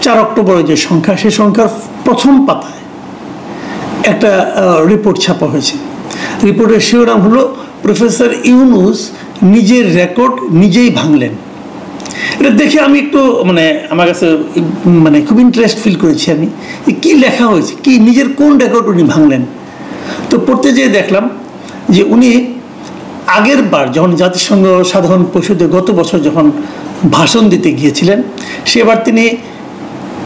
4 অক্টোবরের যে সংখ্যা, সেই সংখ্যার প্রথম পাতায় একটা রিপোর্ট ছাপা হয়েছে। রিপোর্টের শিরোনাম হলো প্রফেসর ইউনূস নিজের রেকর্ড নিজেই ভাঙলেন। এটা দেখে আমি একটু আমার কাছে খুব ইন্টারেস্ট ফিল করেছি আমি, কি লেখা হয়েছে, কি নিজের কোন রেকর্ড উনি ভাঙলেন। তো পড়তে যেয়ে দেখলাম যে উনি আগের বার যখন জাতিসংঘ সাধারণ পরিষদে গত বছর যখন ভাষণ দিতে গিয়েছিলেন, সেবার তিনি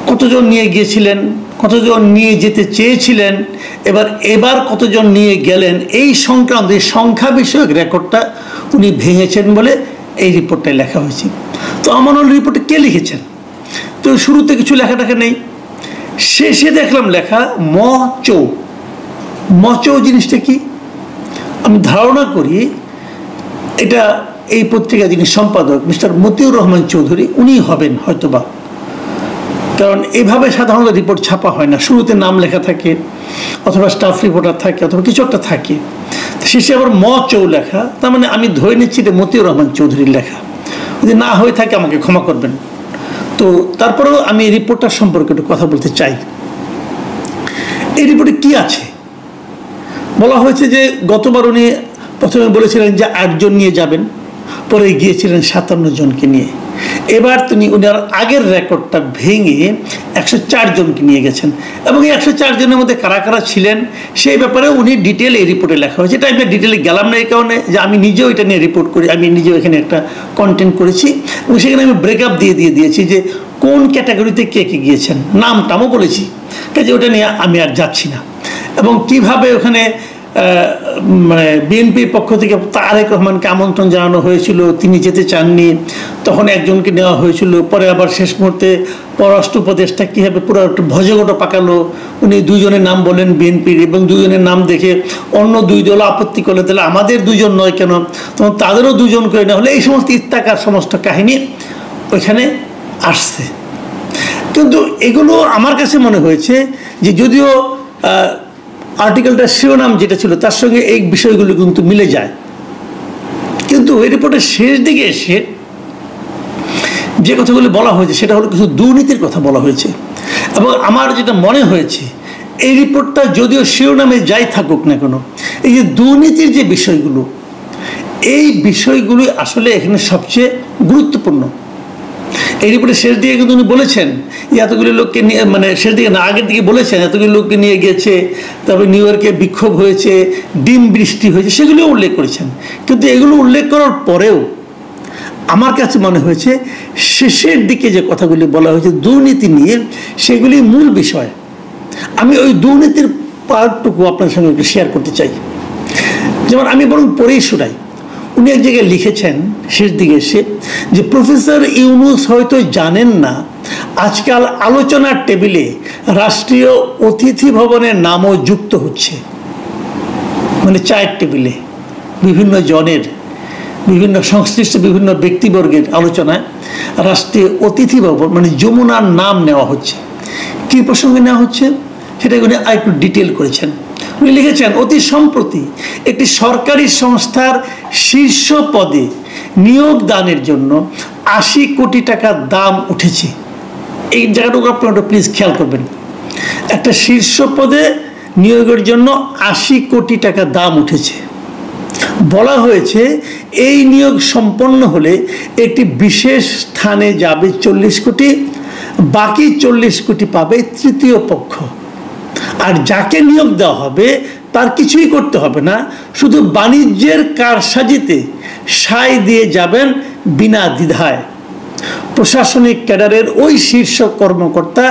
কতজন নিয়ে গিয়েছিলেন, কতজন নিয়ে যেতে চেয়েছিলেন, এবার কতজন নিয়ে গেলেন, এই সংক্রান্ত এই সংখ্যা বিষয়ক রেকর্ডটা উনি ভেঙেছেন বলে এই রিপোর্টটায় লেখা হয়েছে। তো আমার রিপোর্টে কে লিখেছেন? তো শুরুতে কিছু লেখাটাকে নেই, শেষে দেখলাম লেখা মচৌ জিনিসটা কি? আমি ধারণা করি এটা এই পত্রিকা যিনি সম্পাদক মিস্টার মতিউর রহমান চৌধুরী, উনি হবেন হয়তোবা, কারণ এইভাবে সাধারণত রিপোর্ট ছাপা হয় না। শুরুতে নাম লেখা থাকে, অথবা স্টাফ রিপোর্টার থাকে, অথবা কিছু একটা থাকে, শেষে আবার মচৌ লেখা। তার মানে আমি ধরে নিচ্ছি এটা মতিউর রহমান চৌধুরীর লেখা। যদি না হয়ে থাকে আমাকে ক্ষমা করবেন। তো তারপরেও আমি এই রিপোর্টটার সম্পর্কে একটু কথা বলতে চাই। এই রিপোর্টে কি আছে? বলা হয়েছে যে গতবার উনি প্রথমে বলেছিলেন যে 8 জন নিয়ে যাবেন, পরে গিয়েছিলেন 57 জনকে নিয়ে। এবার উনার আগের রেকর্ডটা ভেঙে 104 জনকে নিয়ে গেছেন, এবং এই 104 জনের মধ্যে কারা কারা ছিলেন সেই ব্যাপারে উনি ডিটেল এই রিপোর্টে লেখা হয়েছে। এটা আমি ডিটেলে গেলাম না এই কারণে যে আমি নিজেও এটা নিয়ে রিপোর্ট করি, আমি নিজেও এখানে একটা কন্টেন্ট করেছি, এবং সেখানে আমি ব্রেকআপ দিয়েছি যে কোন ক্যাটাগরিতে কে কে গিয়েছেন, নামটামও বলেছি, কাজে ওটা নিয়ে আমি আর যাচ্ছি না। এবং কিভাবে ওখানে বিএনপির পক্ষ থেকে তারেক রহমানকে আমন্ত্রণ জানানো হয়েছিল, তিনি যেতে চাননি, তখন একজনকে নেওয়া হয়েছিল, পরে আবার শেষ মুহূর্তে পররাষ্ট্র উপদেষ্টা কীভাবে পুরো একটা ভজগোটা পাকালো, উনি 2 জনের নাম বলেন বিএনপির, এবং 2 জনের নাম দেখে অন্য 2 দল আপত্তি করলে তাহলে আমাদের 2 জন নয় কেন, তখন তাদেরও 2 জন করে নেওয়া হলে, এই সমস্ত ইত্যাকার সমস্ত কাহিনী ওইখানে আসছে। কিন্তু এগুলো আমার কাছে মনে হয়েছে যে যদিও আর্টিকেলটার শিরোনাম যেটা ছিল তার সঙ্গে এই বিষয়গুলো কিন্তু মিলে যায়, কিন্তু এই রিপোর্টের শেষ দিকে এসে যে কথাগুলি বলা হয়েছে সেটা হলো কিছু দুর্নীতির কথা বলা হয়েছে। এবং আমার যেটা মনে হয়েছে, এই রিপোর্টটা যদিও শিরোনামে যাই থাকুক না কেন, এই যে দুর্নীতির যে বিষয়গুলো, এই বিষয়গুলি আসলে এখানে সবচেয়ে গুরুত্বপূর্ণ। এই রিপোর্টের শেষ দিকে কিন্তু উনি বলেছেন এতগুলি লোককে নিয়ে, শেষ দিকে না আগের দিকে বলেছেন এতগুলি লোককে নিয়ে গিয়েছে, তারপরে নিউ ইয়র্কে বিক্ষোভ হয়েছে, ডিম বৃষ্টি হয়েছে, সেগুলিও উল্লেখ করেছেন। কিন্তু এগুলো উল্লেখ করার পরেও আমার কাছে মনে হয়েছে শেষের দিকে যে কথাগুলি বলা হয়েছে দুর্নীতি নিয়ে, সেগুলি মূল বিষয়। আমি ওই দুর্নীতির পার্টটুকু আপনার সঙ্গে একটু শেয়ার করতে চাই। যেমন আমি বরং পড়েই শোনাই। উনি এক জায়গায় লিখেছেন শেষ দিকে এসে যে প্রফেসর ইউনূস হয়তো জানেন না আজকাল আলোচনার টেবিলে রাষ্ট্রীয় অতিথি ভবনের নামও যুক্ত হচ্ছে। চায়ের টেবিলে বিভিন্ন জনের, বিভিন্ন সংশ্লিষ্ট বিভিন্ন ব্যক্তিবর্গের আলোচনায় রাষ্ট্রীয় অতিথি ভবন যমুনার নাম নেওয়া হচ্ছে। কী প্রসঙ্গে নেওয়া হচ্ছে সেটা উনি আরেকটু ডিটেল করেছেন। উনি লিখেছেন অতি সম্প্রতি একটি সরকারি সংস্থার শীর্ষ পদে নিয়োগ দানের জন্য 80 কোটি টাকার দাম উঠেছে। এই জায়গাটুকু আপনারা প্লিজ খেয়াল করবেন। একটা শীর্ষ পদে নিয়োগের জন্য 80 কোটি টাকা দাম উঠেছে। বলা হয়েছে এই নিয়োগ সম্পন্ন হলে একটি বিশেষ স্থানে যাবে 40 কোটি, বাকি 40 কোটি পাবে তৃতীয় পক্ষ। আর যাকে নিয়োগ দেওয়া হবে তার কিছুই করতে হবে না, শুধু বাণিজ্যের কারসাজিতে সায় দিয়ে যাবেন বিনা দ্বিধায়। প্রশাসনিক ক্যাডারের ওই শীর্ষ কর্মকর্তা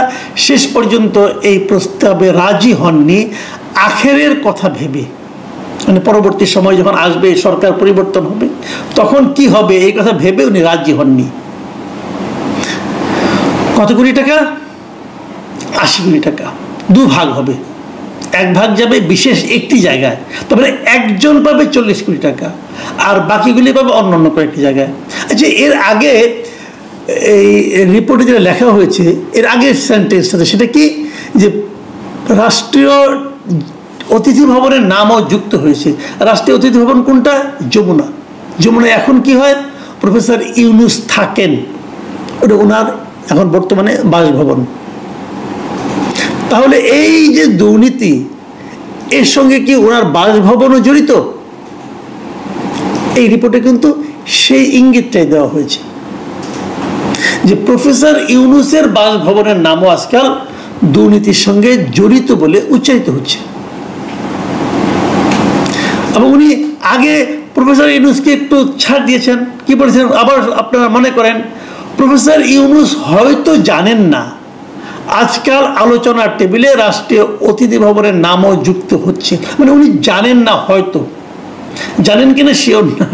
শেষ পর্যন্ত এই প্রস্তাবে রাজি হননি আখেরের কথা ভেবে। পরবর্তী সময় যখন আসবে, সরকার পরিবর্তন হবে, তখন কি হবে এই কথা ভেবে উনি রাজি হননি। কত কোটি টাকা? 80 কোটি টাকা। 2 ভাগ হবে, 1 ভাগ যাবে বিশেষ একটি জায়গায়, তারপরে একজন পাবে 40 কোটি টাকা, আর বাকিগুলি পাবে অন্য কয়েকটি জায়গায়। আচ্ছা, এর আগে এই রিপোর্টে যেটা লেখা হয়েছে, এর আগের সেন্টেন্সটা সেটা কি, যে রাষ্ট্রীয় অতিথি ভবনের নামও যুক্ত হয়েছে। রাষ্ট্রীয় অতিথি ভবন কোনটা? যমুনা এখন কি হয়, প্রফেসর ইউনূস থাকেন, ওটা ওনার এখন বর্তমানে বাসভবন। তাহলে এই যে দুর্নীতি, এর সঙ্গে কি ওনার বাসভবনও জড়িত? এই রিপোর্টে কিন্তু সেই ইঙ্গিতটাই দেওয়া হয়েছে যে প্রফেসর ইউনূসের বাসভবনের নামও আজকাল দুর্নীতির সঙ্গে জড়িত বলে উচ্চারিত হচ্ছে। এবং উনি আগে প্রফেসর ইউনূসকে একটু ছাড় দিয়েছেন, কি বলেছেন আবার আপনারা মনে করেন, প্রফেসর ইউনূস হয়তো জানেন না আজকাল আলোচনার টেবিলে রাষ্ট্রীয় অতিথি ভবনের নামও যুক্ত হচ্ছে। মানে উনি জানেন না, হয়তো জানেন কিনা শিওর না,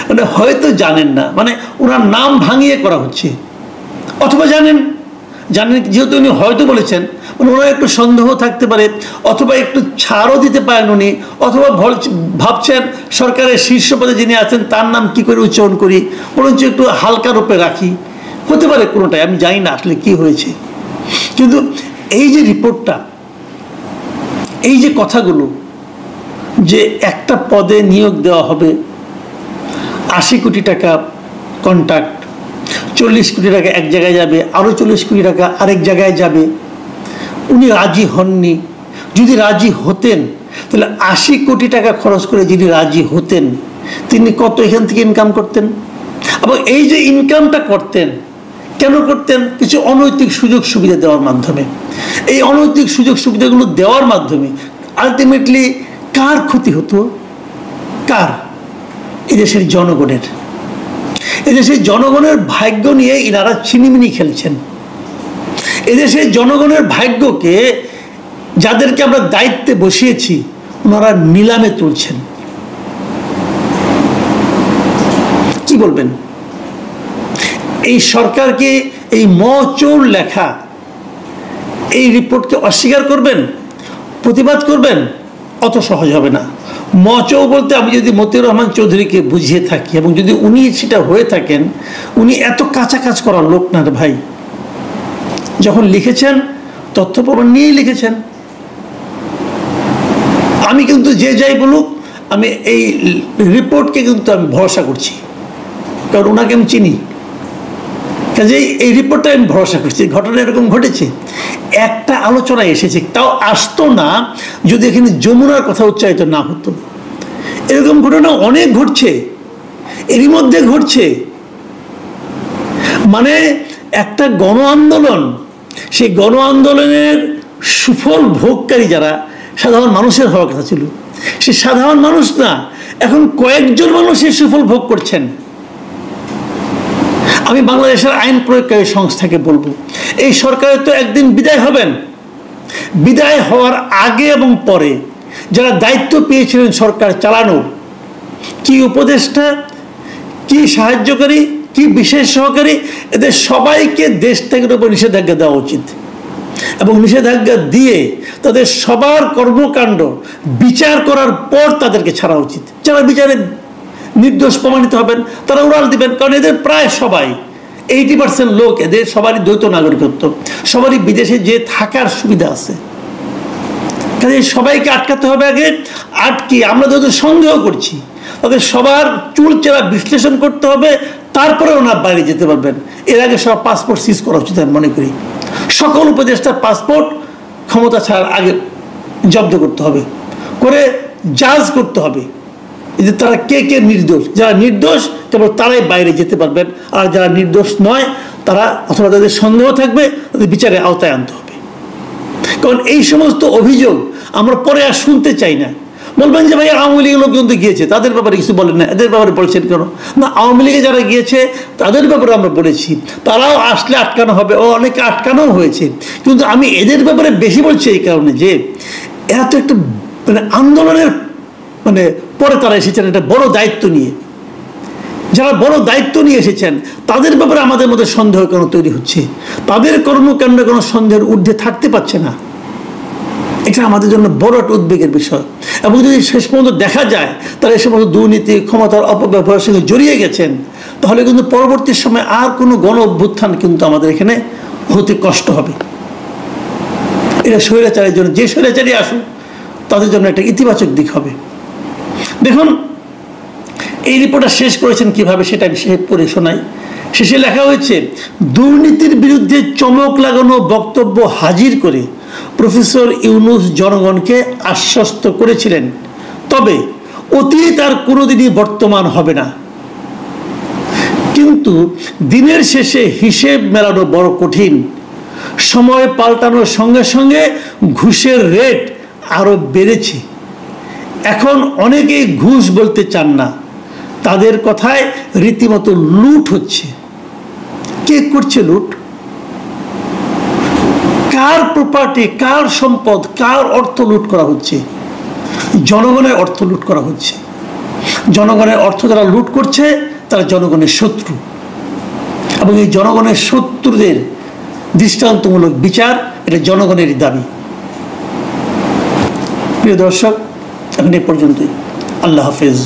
মানে হয়তো জানেন না, মানে ওনার নাম ভাঙিয়ে করা হচ্ছে। অথবা জানেন যেহেতু উনি হয়তো বলেছেন, মানে ওনার একটু সন্দেহ থাকতে পারে, অথবা একটু ছাড়ও দিতে পারেন উনি, অথবা ভাবছেন সরকারের শীর্ষ পদে যিনি আছেন তার নাম কি করে উচ্চারণ করি, বরঞ্চ একটু হালকা রূপে রাখি, হতে পারে কোনোটাই, আমি জানি না আসলে কি হয়েছে। কিন্তু এই যে রিপোর্টটা, এই যে কথাগুলো, যে একটা পদে নিয়োগ দেওয়া হবে, 80 কোটি টাকা কন্ট্রাক্ট, 40 কোটি টাকা এক জায়গায় যাবে, আরও 40 কোটি টাকা আরেক জায়গায় যাবে, উনি রাজি হননি। যদি রাজি হতেন তাহলে 80 কোটি টাকা খরচ করে যিনি রাজি হতেন তিনি কত এখান থেকে ইনকাম করতেন? এবং এই যে ইনকামটা করতেন, কেন করতেন? কিছু অনৈতিক সুযোগ সুবিধা দেওয়ার মাধ্যমে। এই অনৈতিক সুযোগ সুবিধাগুলো দেওয়ার মাধ্যমে আলটিমেটলি কার ক্ষতি হতো? কার? এদেশের জনগণের। এদেশের জনগণের ভাগ্য নিয়ে ইনারা ছিনিমিনি খেলছেন। এদেশের জনগণের ভাগ্যকে, যাদেরকে আমরা দায়িত্বে বসিয়েছি, ওনারা নিলামে তুলছেন। কি বলবেন? এই সরকারকে এই মচৌর লেখা এই রিপোর্টকে অস্বীকার করবেন, প্রতিবাদ করবেন? অত সহজ হবে না। মচৌ বলতে আমি যদি মতিউর রহমান চৌধুরীকে বুঝিয়ে থাকি, এবং যদি উনি সেটা হয়ে থাকেন, উনি এত কাঁচা কাজ করার লোক না রে ভাই। যখন লিখেছেন তথ্য প্রমাণ নিয়েই লিখেছেন। আমি কিন্তু যে যাই বলুক, আমি এই রিপোর্টকে কিন্তু আমি ভরসা করছি, কারণ ওনাকে আমি চিনি। কাজেই এই রিপোর্টটা আমি ভরসা করছি। ঘটনা এরকম ঘটেছে, একটা আলোচনায় এসেছে, তাও আসতো না যদি এখানে যমুনার কথা উচ্চারিত না হতো। এরকম ঘটনা অনেক ঘটছে, এরই মধ্যে ঘটছে। মানে একটা গণ আন্দোলন, সেই গণ আন্দোলনের সুফল ভোগকারী যারা সাধারণ মানুষের হওয়ার কথা ছিল, সে সাধারণ মানুষ না, এখন কয়েকজন মানুষ এই সুফল ভোগ করছেন। আমি বাংলাদেশের আইন প্রয়োগকারী সংস্থাকে বলবো, এই সরকারের তো একদিন বিদায় হবেন। বিদায় হওয়ার আগে এবং পরে যারা দায়িত্ব পেয়েছিলেন সরকার চালানোর, কি উপদেষ্টা, কি সাহায্যকারী, কি বিশেষ সহকারী, এদের সবাইকে দেশ থেকে উপর নিষেধাজ্ঞা দেওয়া উচিত। এবং নিষেধাজ্ঞা দিয়ে তাদের সবার কর্মকাণ্ড বিচার করার পর তাদেরকে ছাড়া উচিত। যারা বিচারে নির্দোষ প্রমাণিত হবেন তারা উড়াল দিবেন, কারণ এদের প্রায় সবাই 80% লোক, এদের সবারই দ্বৈত নাগরিকত্ব, সবারই বিদেশে যে থাকার সুবিধা আছে। কাজে সবাইকে আটকাতে হবে আগে। আটকে আমরা যাদের সন্দেহ করছি তাদের সবার চুলচেরা বিশ্লেষণ করতে হবে, তারপরে ওনার বাইরে যেতে পারবেন। এর আগে সব পাসপোর্ট সিজ করা উচিত আমি মনে করি। সকল উপদেষ্টার পাসপোর্ট ক্ষমতা ছাড়ার আগে জব্দ করতে হবে, করে জাজ করতে হবে যে তারা কে কে নির্দোষ। যারা নির্দোষ কেবল তারাই বাইরে যেতে পারবেন, আর যারা নির্দোষ নয় তারা, অথবা তাদের সন্দেহ থাকবে, তাদের বিচারের আওতায় আনতে হবে। কারণ এই সমস্ত অভিযোগ আমরা পরে আর শুনতে চাই না। বলবেন যে ভাই আওয়ামী লীগের লোকজন তো গিয়েছে, তাদের ব্যাপারে কিছু বলেন না, এদের ব্যাপারে বলছেন কেন? না, আওয়ামী লীগে যারা গিয়েছে তাদের ব্যাপারে আমরা বলেছি, তারাও আসলে আটকানো হবে, ও অনেকে আটকানো হয়েছে। কিন্তু আমি এদের ব্যাপারে বেশি বলছি এই কারণে যে এরা তো একটা মানে আন্দোলনের মানে পরে তারা এসেছেন একটা বড় দায়িত্ব নিয়ে। যারা বড় দায়িত্ব নিয়ে এসেছেন তাদের ব্যাপারে আমাদের মধ্যে সন্দেহ কেন তৈরি হচ্ছে? তাদের কর্মকাণ্ড কোনো সন্দেহের ঊর্ধ্বে থাকতে পারছে না। এটা আমাদের জন্য বড় একটা উদ্বেগের বিষয়। এবং যদি শেষ পর্যন্ত দেখা যায় তারা এই সমস্ত দুর্নীতি, ক্ষমতার অপব্যবহারের সঙ্গে জড়িয়ে গেছেন, তাহলে কিন্তু পরবর্তী সময় আর কোনো গণ অভ্যুত্থান কিন্তু আমাদের এখানে হতে কষ্ট হবে। এটা স্বৈরাচারের জন্য, যে স্বৈরাচারী আসুক তাদের জন্য একটা ইতিবাচক দিক হবে। দেখুন এই রিপোর্টটা শেষ করেছেন কিভাবে সেটা আমি পড়ে শোনাই। শেষে লেখা হয়েছে, দুর্নীতির বিরুদ্ধে চমক লাগানো বক্তব্য হাজির করে প্রফেসর ইউনূস জনগণকে আশ্বস্ত করেছিলেন, তবে অতীত আর কোনোদিনই বর্তমান হবে না। কিন্তু দিনের শেষে হিসেব মেলানো বড় কঠিন। সময় পাল্টানোর সঙ্গে সঙ্গে ঘুষের রেট আরো বেড়েছে। এখন অনেকেই ঘুষ বলতে চান না, তাদের কথায় রীতিমতো লুট হচ্ছে। কে করছে লুট? কার প্রপার্টি, কার সম্পদ, কার অর্থ লুট করা হচ্ছে? জনগণের অর্থ লুট করা হচ্ছে। জনগণের অর্থ যারা লুট করছে তারা জনগণের শত্রু, এবং এই জনগণের শত্রুদের দৃষ্টান্তমূলক বিচার এটা জনগণেরই দাবি। প্রিয় দর্শক, এখন এই পর্যন্তই। আল্লাহ হাফেজ।